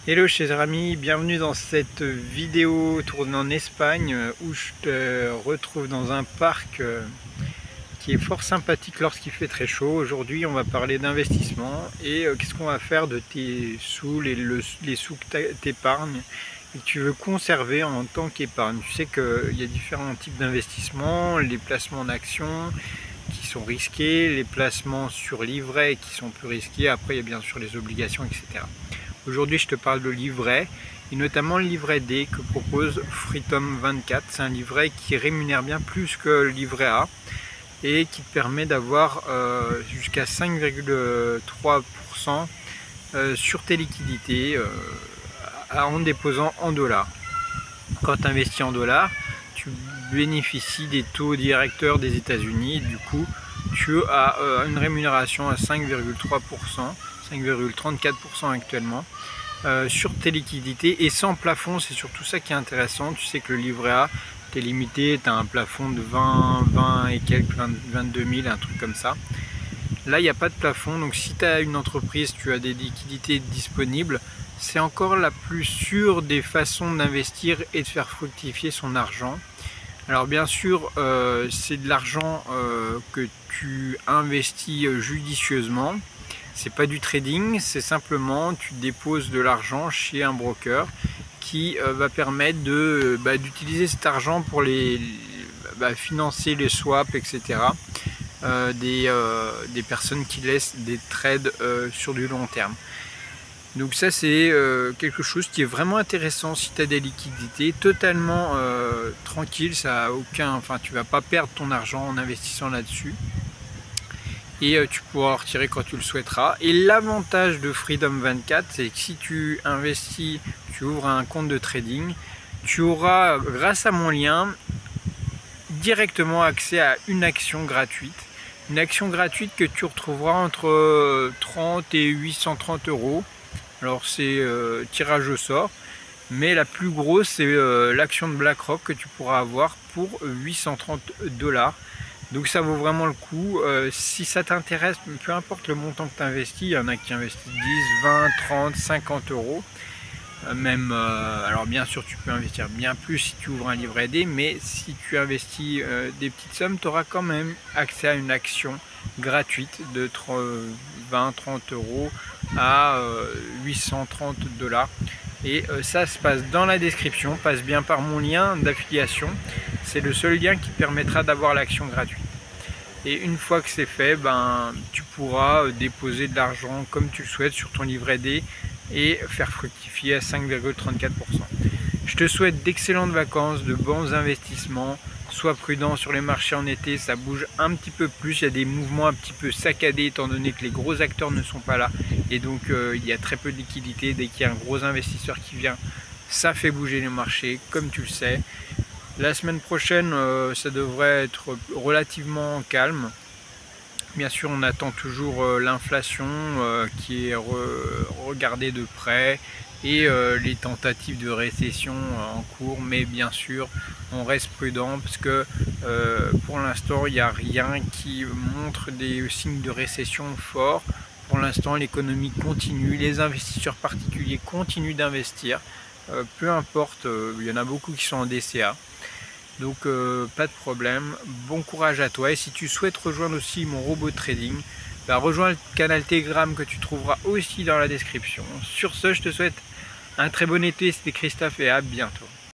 Hello chers amis, bienvenue dans cette vidéo tournée en Espagne où je te retrouve dans un parc qui est fort sympathique lorsqu'il fait très chaud. Aujourd'hui on va parler d'investissement et qu'est-ce qu'on va faire de tes sous, les sous que tu épargnes et que tu veux conserver en tant qu'épargne. Tu sais qu'il y a différents types d'investissements, les placements en actions qui sont risqués, les placements sur livret qui sont plus risqués, après il y a bien sûr les obligations, etc. Aujourd'hui, je te parle de livret, et notamment le livret D que propose Freedom24. C'est un livret qui rémunère bien plus que le livret A et qui te permet d'avoir jusqu'à 5,3% sur tes liquidités en déposant en dollars. Quand tu investis en dollars, tu bénéficies des taux directeurs des États-Unis. Du coup, tu as une rémunération à 5,3%. 5,34% actuellement sur tes liquidités et sans plafond. C'est surtout ça qui est intéressant. Tu sais que le livret A, tu es limité, tu as un plafond de 20 et quelques, 22 000, un truc comme ça. Là, il n'y a pas de plafond, donc si tu as une entreprise, tu as des liquidités disponibles, c'est encore la plus sûre des façons d'investir et de faire fructifier son argent. Alors bien sûr, c'est de l'argent que tu investis judicieusement. C'est pas du trading, c'est simplement tu déposes de l'argent chez un broker qui va permettre d'utiliser cet argent pour financer les swaps, etc. Des personnes qui laissent des trades sur du long terme. Donc ça c'est quelque chose qui est vraiment intéressant si tu as des liquidités, totalement tranquille, ça a tu vas pas perdre ton argent en investissant là-dessus. Et tu pourras en retirer quand tu le souhaiteras. Et l'avantage de Freedom24, c'est que si tu investis, tu ouvres un compte de trading, tu auras, grâce à mon lien, directement accès à une action gratuite. Une action gratuite que tu retrouveras entre 30 et 830 euros. Alors c'est tirage au sort. Mais la plus grosse, c'est l'action de BlackRock que tu pourras avoir pour 830 $. Donc ça vaut vraiment le coup. Si ça t'intéresse, peu importe le montant que tu investis, il y en a qui investissent 10, 20, 30, 50 euros. Alors bien sûr tu peux investir bien plus si tu ouvres un livret D, mais si tu investis des petites sommes, tu auras quand même accès à une action gratuite de 20-30 euros à 830 $. Et ça se passe dans la description, passe bien par mon lien d'affiliation. C'est le seul lien qui permettra d'avoir l'action gratuite. Et une fois que c'est fait, tu pourras déposer de l'argent comme tu le souhaites sur ton livret D et faire fructifier à 5,34%. Je te souhaite d'excellentes vacances, de bons investissements. Sois prudent sur les marchés en été, ça bouge un petit peu plus, il y a des mouvements un petit peu saccadés étant donné que les gros acteurs ne sont pas là et donc il y a très peu de liquidité. Dès qu'il y a un gros investisseur qui vient, ça fait bouger les marchés comme tu le sais. La semaine prochaine, ça devrait être relativement calme. Bien sûr, on attend toujours l'inflation qui est regardée de près et les tentatives de récession en cours. Mais bien sûr, on reste prudent parce que pour l'instant, il n'y a rien qui montre des signes de récession forts. Pour l'instant, l'économie continue, les investisseurs particuliers continuent d'investir. Peu importe, il y en a beaucoup qui sont en DCA. Donc pas de problème, bon courage à toi. Et si tu souhaites rejoindre aussi mon robot de trading, rejoins le canal Telegram que tu trouveras aussi dans la description. Sur ce, je te souhaite un très bon été, c'était Christophe et à bientôt.